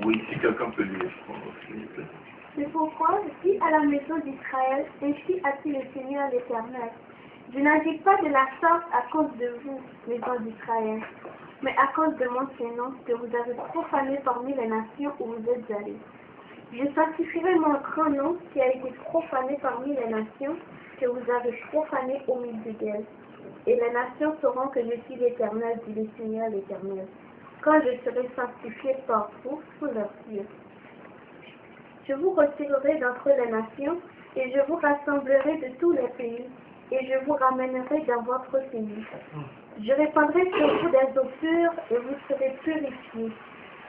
Oui, si quelqu'un peut lire. C'est pourquoi, dis à la maison d'Israël, ainsi a-t-il le Seigneur l'Éternel. Je n'agis pas de la sorte à cause de vous, maison d'Israël, mais à cause de mon Saint-Nom que vous avez profané parmi les nations où vous êtes allés. Je sanctifierai mon grand nom qui a été profané parmi les nations que vous avez profané au milieu d'elles. Et les nations sauront que je suis l'Éternel, dit le Seigneur l'Éternel, quand je serai sanctifié par vous sous leurs yeux. Je vous retirerai d'entre les nations, et je vous rassemblerai de tous les pays, et je vous ramènerai dans votre pays. Je répandrai sur vous des eaux pures, et vous serez purifiés.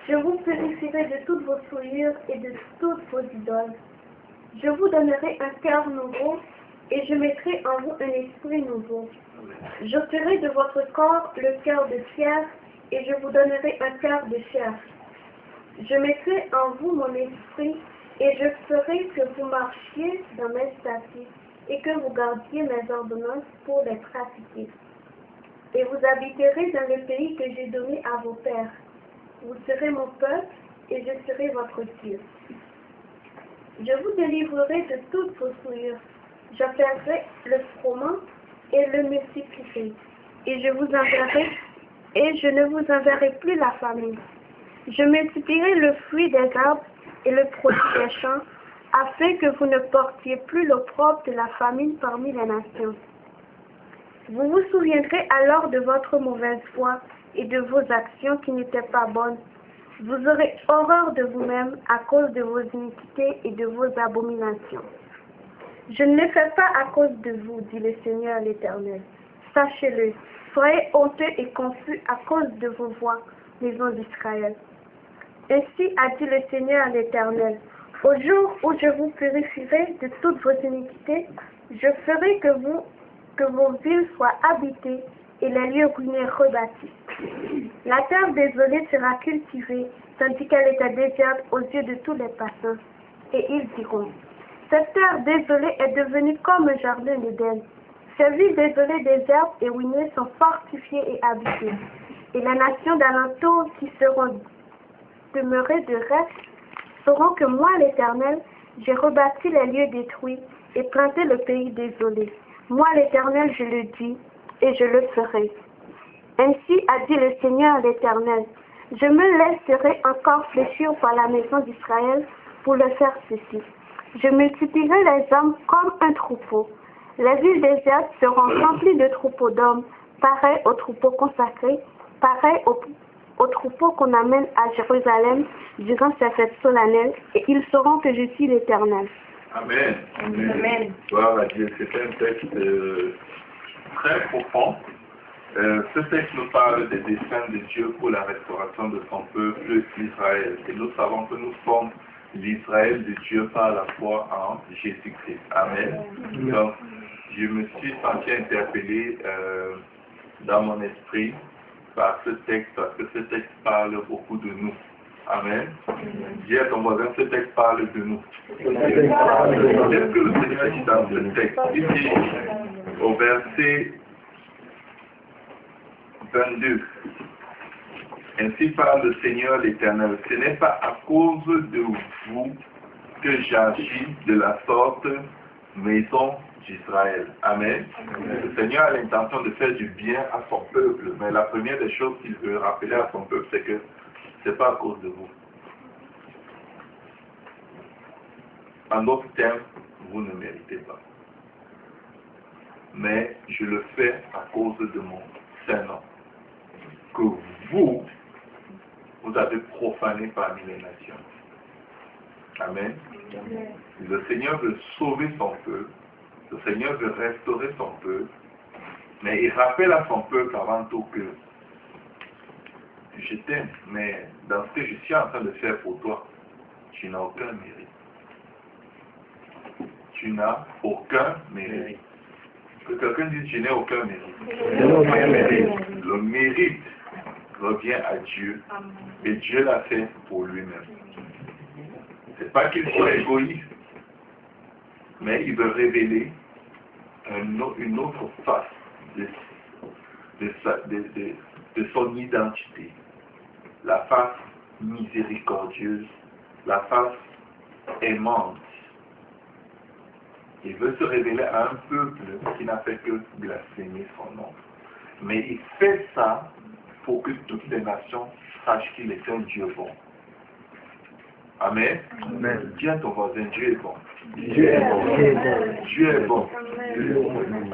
Je vous purifierai de toutes vos souillures et de toutes vos idoles. Je vous donnerai un cœur nouveau, et je mettrai en vous un esprit nouveau. J'ôterai de votre corps le cœur de pierre, et je vous donnerai un cœur de chair. Je mettrai en vous mon esprit, et je ferai que vous marchiez dans mes statuts, et que vous gardiez mes ordonnances pour les pratiquer. Et vous habiterez dans le pays que j'ai donné à vos pères. Vous serez mon peuple, et je serai votre Dieu. Je vous délivrerai de toutes vos souillures. J'appellerai le froment et le multiplierai. Et je ne vous enverrai plus la famine. Je multiplierai le fruit des arbres et le produit des champs, afin que vous ne portiez plus l'opprobre de la famine parmi les nations. Vous vous souviendrez alors de votre mauvaise foi et de vos actions qui n'étaient pas bonnes. Vous aurez horreur de vous-même à cause de vos iniquités et de vos abominations. Je ne le fais pas à cause de vous, dit le Seigneur l'Éternel. Sachez-le, soyez honteux et confus à cause de vos voix, maison d'Israël. Ainsi a dit le Seigneur l'Éternel, au jour où je vous purifierai de toutes vos iniquités, je ferai que vos villes soient habitées et les lieux ruinés rebâtis. La terre désolée sera cultivée, tandis qu'elle était déserte aux yeux de tous les passants. Et ils diront, cette terre désolée est devenue comme un jardin d'Éden. Ces villes désolées, désertes et ruinées sont fortifiées et habitées. Et les nations d'alentour qui seront demeurées de reste sauront que moi, l'Éternel, j'ai rebâti les lieux détruits et planté le pays désolé. Moi, l'Éternel, je le dis, et je le ferai. Ainsi a dit le Seigneur l'Éternel, je me laisserai encore fléchir par la maison d'Israël pour le faire ceci. Je multiplierai les hommes comme un troupeau. Les villes désertes seront remplies de troupeaux d'hommes, pareils aux troupeaux consacrés, pareils aux troupeaux qu'on amène à Jérusalem durant ces fêtes solennelles, et ils sauront que je suis l'Éternel. Amen. Amen. Gloire à Dieu. C'est un texte très profond. Ce texte nous parle des desseins de Dieu pour la restauration de son peuple Israël. Et nous savons que nous sommes l'Israël de Dieu par la foi en Jésus-Christ. Amen. Donc, je me suis senti interpellé dans mon esprit par ce texte, parce que ce texte parle beaucoup de nous. Amen. Dis à ton voisin, ce texte parle de nous. Qu'est-ce que le Seigneur dit dans ce texte? Il dit au verset 22. Ainsi parle le Seigneur l'Éternel. Ce n'est pas à cause de vous que j'agis de la sorte, maison d'Israël. Amen. Le Seigneur a l'intention de faire du bien à son peuple, mais la première des choses qu'il veut rappeler à son peuple, c'est que ce n'est pas à cause de vous. En d'autres termes, vous ne méritez pas. Mais je le fais à cause de mon Saint-Nom, que vous avez profané parmi les nations. Amen. Le Seigneur veut sauver son peuple. Le Seigneur veut restaurer son peuple. Mais il rappelle à son peuple avant tout que je t'aime, mais dans ce que je suis en train de faire pour toi, tu n'as aucun mérite. Tu n'as aucun mérite. Que quelqu'un dise, je n'ai aucun mérite. Le mérite revient à Dieu. Et Dieu l'a fait pour lui-même. C'est pas qu'il soit égoïste, mais il veut révéler une autre face de son identité. La face miséricordieuse, la face aimante. Il veut se révéler à un peuple qui n'a fait que blasphémer son nom. Mais il fait ça pour que toutes les nations sachent qu'il est un Dieu bon. Amen. Amen. Dis à ton voisin, Dieu est bon. Dieu est bon. Dieu est bon.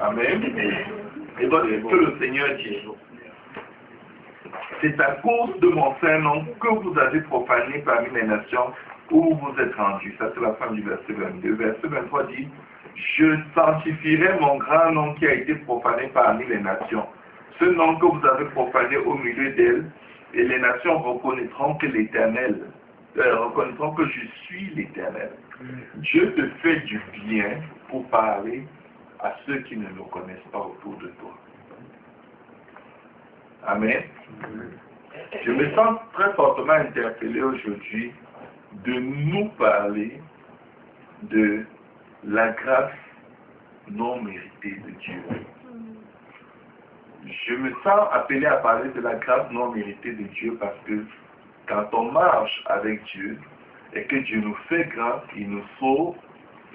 Amen. Et donc, ce que le Seigneur dit, c'est à cause de mon saint nom que vous avez profané parmi les nations où vous êtes rendus. Ça, c'est la fin du verset 22. Verset 23 dit, je sanctifierai mon grand nom qui a été profané parmi les nations. Ce nom que vous avez profané au milieu d'elles, et les nations reconnaîtront que l'Éternel, reconnaîtront que je suis l'Éternel. Dieu te fait du bien pour parler à ceux qui ne le connaissent pas autour de toi. Amen. Je me sens très fortement interpellé aujourd'hui de nous parler de la grâce non méritée de Dieu. Je me sens appelé à parler de la grâce non méritée de Dieu parce que quand on marche avec Dieu et que Dieu nous fait grâce, il nous sauve,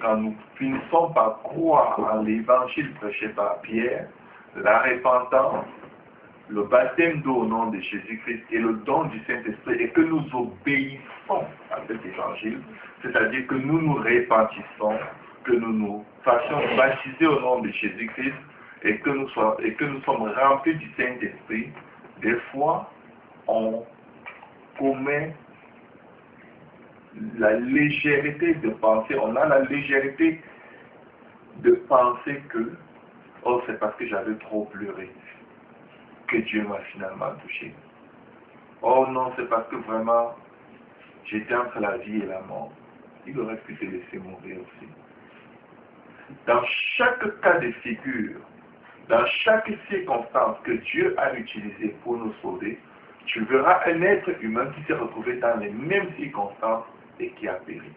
quand nous finissons par croire en l'évangile prêché par Pierre, la repentance, le baptême d'eau au nom de Jésus-Christ et le don du Saint-Esprit, et que nous obéissons à cet évangile, c'est-à-dire que nous nous repentissons, que nous nous fassions baptiser au nom de Jésus-Christ et que nous sommes remplis du Saint-Esprit, des fois, on commet la légèreté de penser, on a la légèreté de penser que, oh, c'est parce que j'avais trop pleuré que Dieu m'a finalement touché. Oh non, c'est parce que vraiment, j'étais entre la vie et la mort. Il aurait pu te laisser mourir aussi. Dans chaque cas de figure, dans chaque circonstance que Dieu a utilisée pour nous sauver, tu verras un être humain qui s'est retrouvé dans les mêmes circonstances et qui a péri.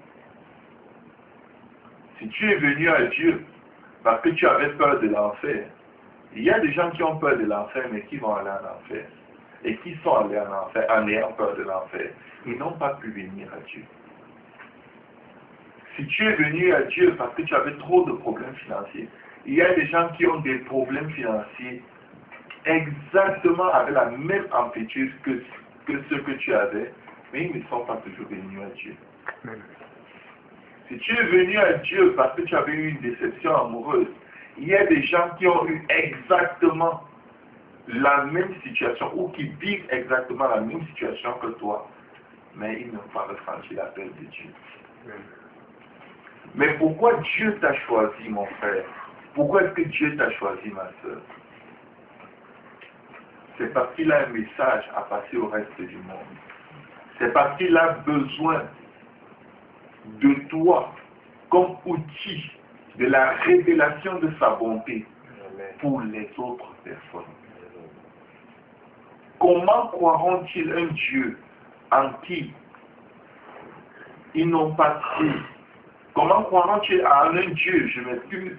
Si tu es venu à Dieu parce que tu avais peur de l'enfer, il y a des gens qui ont peur de l'enfer mais qui vont aller en enfer. Et qui sont allés en enfer en ayant peur de l'enfer. Ils n'ont pas pu venir à Dieu. Si tu es venu à Dieu parce que tu avais trop de problèmes financiers, il y a des gens qui ont des problèmes financiers exactement avec la même amplitude que ceux que tu avais, mais ils ne sont pas toujours venus à Dieu. Si tu es venu à Dieu parce que tu avais eu une déception amoureuse, il y a des gens qui ont eu exactement la même situation ou qui vivent exactement la même situation que toi, mais ils n'ont pas ressenti l'appel de Dieu. Mais pourquoi Dieu t'a choisi, mon frère? Pourquoi est-ce que Dieu t'a choisi, ma soeur? C'est parce qu'il a un message à passer au reste du monde. C'est parce qu'il a besoin de toi comme outil de la révélation de sa bonté pour les autres personnes. Comment croiront-ils un Dieu en qui ils n'ont pas cru? Comment croiront-ils à un Dieu, je m'excuse,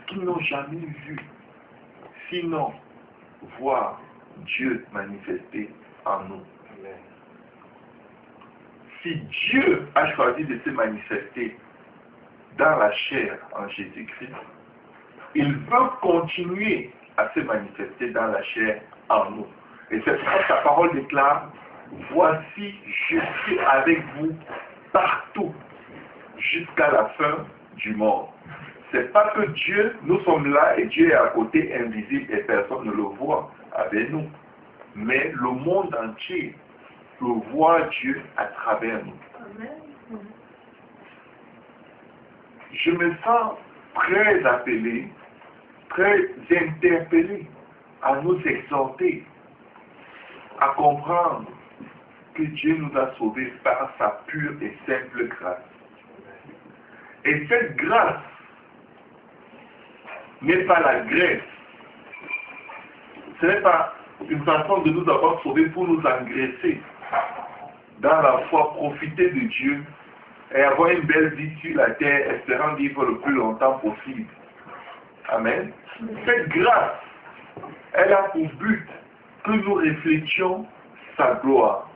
qu'ils n'ont jamais vu, sinon voir Dieu manifester en nous? Si Dieu a choisi de se manifester dans la chair en Jésus-Christ, il veut continuer à se manifester dans la chair en nous. Et c'est pourquoi sa parole déclare, voici, je suis avec vous partout, jusqu'à la fin du monde. C'est pas que Dieu, nous sommes là et Dieu est à côté invisible et personne ne le voit avec nous. Mais le monde entier peut voir Dieu à travers nous. Je me sens très appelé, très interpellé à nous exhorter, à comprendre que Dieu nous a sauvés par sa pure et simple grâce. Et cette grâce n'est pas la grâce. Ce n'est pas une façon de nous avoir sauvés pour nous engraisser. Dans la foi, profiter de Dieu et avoir une belle vie sur la terre, espérant vivre le plus longtemps possible. Amen. Cette grâce, elle a pour but que nous reflétions sa gloire.